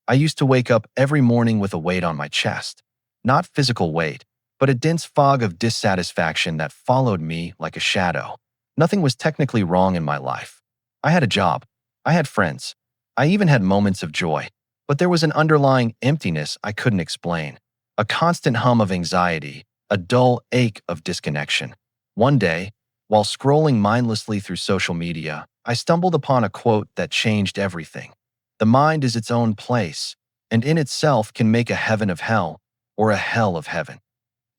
I used to wake up every morning with a weight on my chest. Not physical weight, but a dense fog of dissatisfaction that followed me like a shadow. Nothing was technically wrong in my life. I had a job. I had friends. I even had moments of joy. But there was an underlying emptiness I couldn't explain. A constant hum of anxiety, a dull ache of disconnection. One day, while scrolling mindlessly through social media, I stumbled upon a quote that changed everything. The mind is its own place, and in itself can make a heaven of hell or a hell of heaven.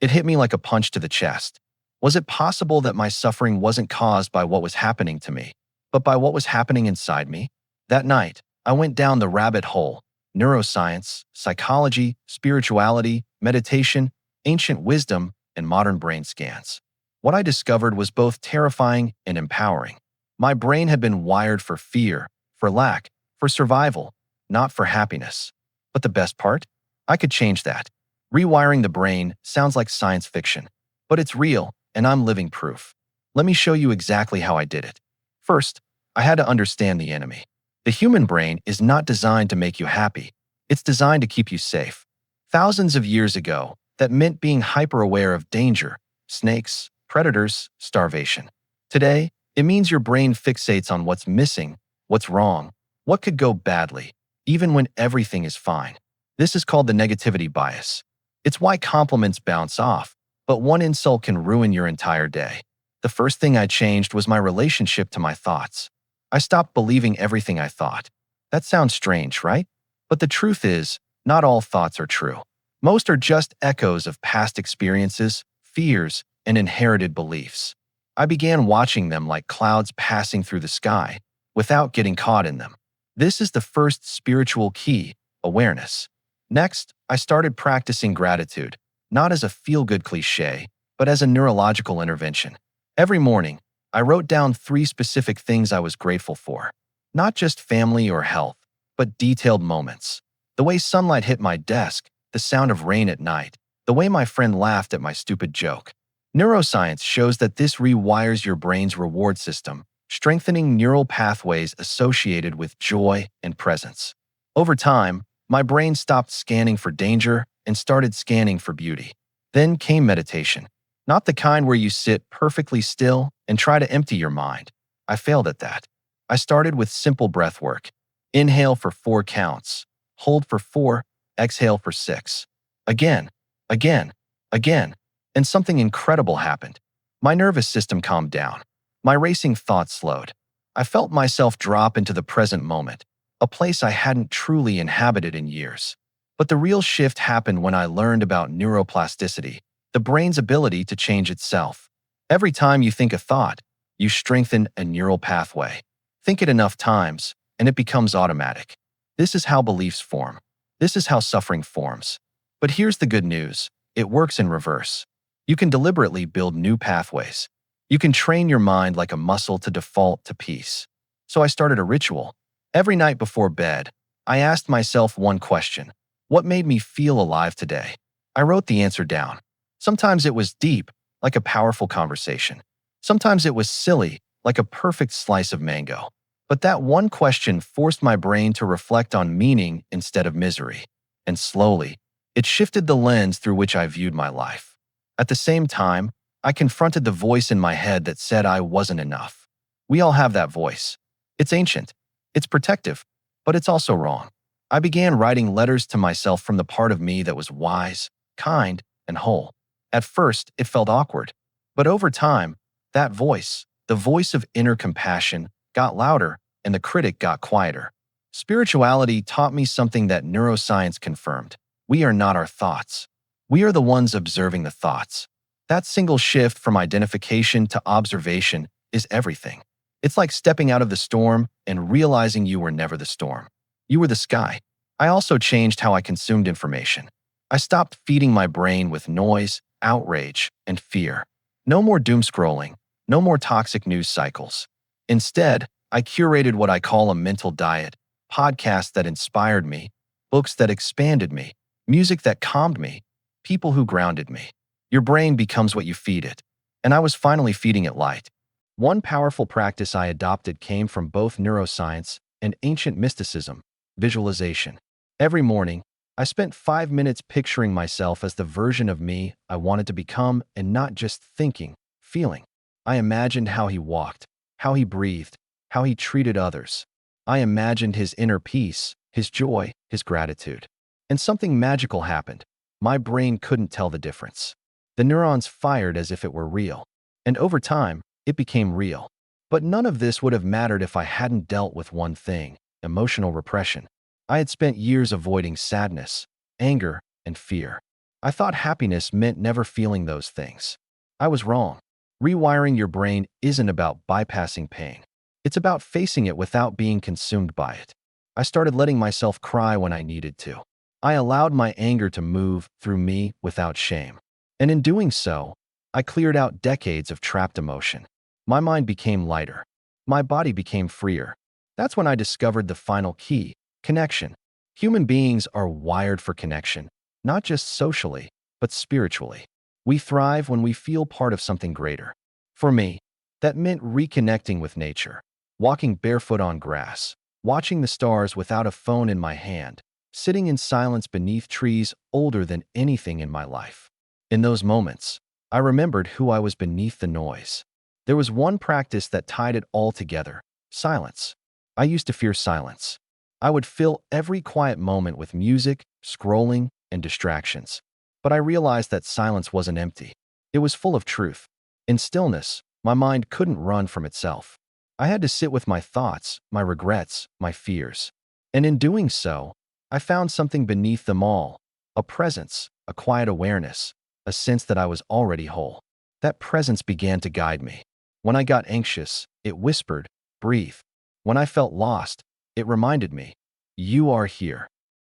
It hit me like a punch to the chest. Was it possible that my suffering wasn't caused by what was happening to me, but by what was happening inside me? That night, I went down the rabbit hole. Neuroscience, psychology, spirituality, meditation, ancient wisdom, and modern brain scans. What I discovered was both terrifying and empowering. My brain had been wired for fear, for lack, for survival, not for happiness. But the best part? I could change that. Rewiring the brain sounds like science fiction, but it's real, and I'm living proof. Let me show you exactly how I did it. First, I had to understand the enemy. The human brain is not designed to make you happy. It's designed to keep you safe. Thousands of years ago, that meant being hyper-aware of danger, snakes, predators, starvation. Today, it means your brain fixates on what's missing, what's wrong, what could go badly, even when everything is fine. This is called the negativity bias. It's why compliments bounce off, but one insult can ruin your entire day. The first thing I changed was my relationship to my thoughts. I stopped believing everything I thought. That sounds strange, right? But the truth is, not all thoughts are true. Most are just echoes of past experiences, fears, and inherited beliefs. I began watching them like clouds passing through the sky, without getting caught in them. This is the first spiritual key, awareness. Next, I started practicing gratitude, not as a feel-good cliché, but as a neurological intervention. Every morning, I wrote down 3 specific things I was grateful for. Not just family or health, but detailed moments. The way sunlight hit my desk, the sound of rain at night, the way my friend laughed at my stupid joke. Neuroscience shows that this rewires your brain's reward system, strengthening neural pathways associated with joy and presence. Over time, my brain stopped scanning for danger and started scanning for beauty. Then came meditation. Not the kind where you sit perfectly still and try to empty your mind. I failed at that. I started with simple breath work. Inhale for 4 counts. Hold for 4. Exhale for 6. Again, again, again. And something incredible happened. My nervous system calmed down. My racing thoughts slowed. I felt myself drop into the present moment, a place I hadn't truly inhabited in years. But the real shift happened when I learned about neuroplasticity, the brain's ability to change itself. Every time you think a thought, you strengthen a neural pathway. Think it enough times, and it becomes automatic. This is how beliefs form. This is how suffering forms. But here's the good news. It works in reverse. You can deliberately build new pathways. You can train your mind like a muscle to default to peace. So I started a ritual. Every night before bed, I asked myself one question. What made me feel alive today? I wrote the answer down. Sometimes it was deep, like a powerful conversation. Sometimes it was silly, like a perfect slice of mango. But that one question forced my brain to reflect on meaning instead of misery. And slowly, it shifted the lens through which I viewed my life. At the same time, I confronted the voice in my head that said I wasn't enough. We all have that voice. It's ancient. It's protective. But it's also wrong. I began writing letters to myself from the part of me that was wise, kind, and whole. At first, it felt awkward. But over time, that voice, the voice of inner compassion, got louder and the critic got quieter. Spirituality taught me something that neuroscience confirmed. We are not our thoughts. We are the ones observing the thoughts. That single shift from identification to observation is everything. It's like stepping out of the storm and realizing you were never the storm. You were the sky. I also changed how I consumed information. I stopped feeding my brain with noise, outrage, and fear. No more doom scrolling. No more toxic news cycles. Instead, I curated what I call a mental diet, podcasts that inspired me, books that expanded me, music that calmed me, people who grounded me. Your brain becomes what you feed it. And I was finally feeding it light. One powerful practice I adopted came from both neuroscience and ancient mysticism, visualization. Every morning, I spent 5 minutes picturing myself as the version of me I wanted to become and not just thinking, feeling. I imagined how he walked, how he breathed, how he treated others. I imagined his inner peace, his joy, his gratitude. And something magical happened. My brain couldn't tell the difference. The neurons fired as if it were real. And over time, it became real. But none of this would have mattered if I hadn't dealt with one thing: emotional repression. I had spent years avoiding sadness, anger, and fear. I thought happiness meant never feeling those things. I was wrong. Rewiring your brain isn't about bypassing pain. It's about facing it without being consumed by it. I started letting myself cry when I needed to. I allowed my anger to move through me without shame. And in doing so, I cleared out decades of trapped emotion. My mind became lighter. My body became freer. That's when I discovered the final key: connection. Human beings are wired for connection, not just socially, but spiritually. We thrive when we feel part of something greater. For me, that meant reconnecting with nature, walking barefoot on grass, watching the stars without a phone in my hand, sitting in silence beneath trees older than anything in my life. In those moments, I remembered who I was beneath the noise. There was one practice that tied it all together: silence. I used to fear silence. I would fill every quiet moment with music, scrolling, and distractions. But I realized that silence wasn't empty. It was full of truth. In stillness, my mind couldn't run from itself. I had to sit with my thoughts, my regrets, my fears. And in doing so, I found something beneath them all: a presence, a quiet awareness, a sense that I was already whole. That presence began to guide me. When I got anxious, it whispered, "Breathe." When I felt lost, it reminded me, "You are here."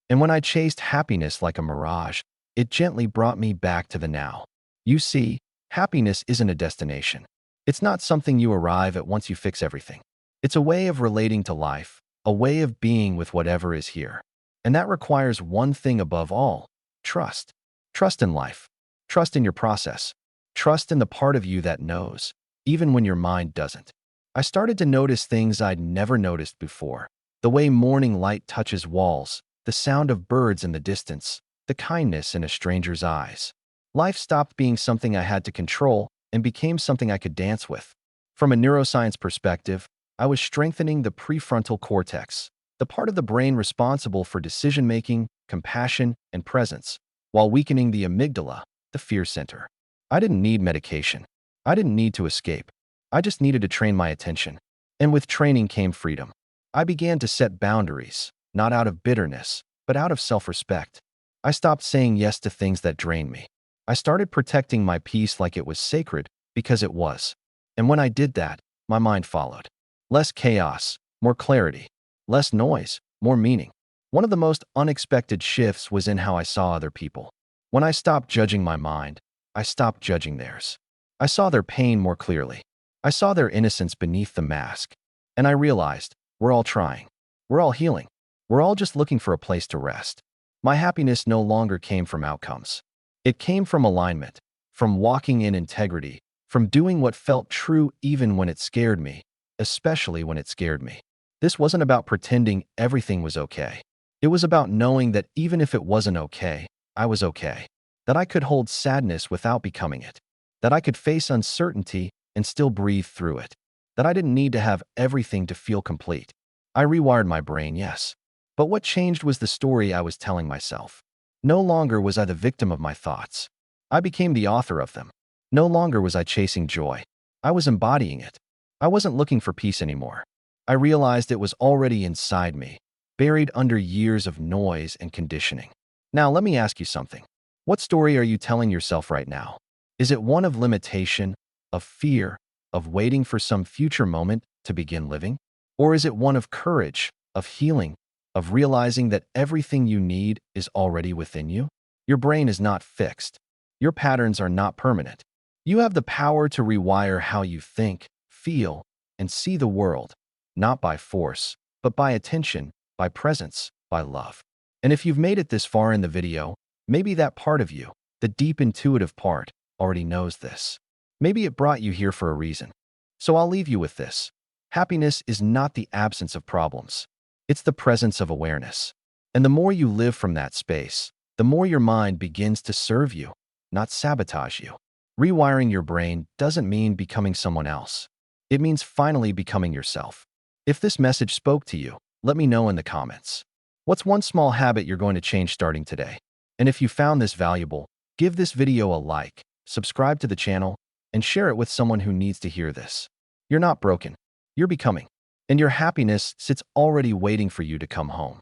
And when I chased happiness like a mirage, it gently brought me back to the now. You see, happiness isn't a destination. It's not something you arrive at once you fix everything. It's a way of relating to life, a way of being with whatever is here. And that requires one thing above all: trust. Trust in life. Trust in your process. Trust in the part of you that knows, even when your mind doesn't. I started to notice things I'd never noticed before: the way morning light touches walls, the sound of birds in the distance, the kindness in a stranger's eyes. Life stopped being something I had to control and became something I could dance with. From a neuroscience perspective, I was strengthening the prefrontal cortex, the part of the brain responsible for decision-making, compassion, and presence, while weakening the amygdala, the fear center. I didn't need medication. I didn't need to escape. I just needed to train my attention. And with training came freedom. I began to set boundaries, not out of bitterness, but out of self-respect. I stopped saying yes to things that drained me. I started protecting my peace like it was sacred, because it was. And when I did that, my mind followed. Less chaos, more clarity. Less noise, more meaning. One of the most unexpected shifts was in how I saw other people. When I stopped judging my mind, I stopped judging theirs. I saw their pain more clearly. I saw their innocence beneath the mask. And I realized, we're all trying. We're all healing. We're all just looking for a place to rest. My happiness no longer came from outcomes. It came from alignment, from walking in integrity, from doing what felt true even when it scared me, especially when it scared me. This wasn't about pretending everything was okay. It was about knowing that even if it wasn't okay, I was okay. That I could hold sadness without becoming it. That I could face uncertainty and still breathe through it. That I didn't need to have everything to feel complete. I rewired my brain, yes. But what changed was the story I was telling myself. No longer was I the victim of my thoughts. I became the author of them. No longer was I chasing joy. I was embodying it. I wasn't looking for peace anymore. I realized it was already inside me, buried under years of noise and conditioning. Now let me ask you something. What story are you telling yourself right now? Is it one of limitation, of fear, of waiting for some future moment to begin living? Or is it one of courage, of healing, of realizing that everything you need is already within you? Your brain is not fixed. Your patterns are not permanent. You have the power to rewire how you think, feel, and see the world, not by force, but by attention, by presence, by love. And if you've made it this far in the video, maybe that part of you, the deep intuitive part, already knows this. Maybe it brought you here for a reason. So I'll leave you with this. Happiness is not the absence of problems. It's the presence of awareness. And the more you live from that space, the more your mind begins to serve you, not sabotage you. Rewiring your brain doesn't mean becoming someone else. It means finally becoming yourself. If this message spoke to you, let me know in the comments. What's one small habit you're going to change starting today? And if you found this valuable, give this video a like, subscribe to the channel, and share it with someone who needs to hear this. You're not broken. You're becoming. And your happiness sits already waiting for you to come home.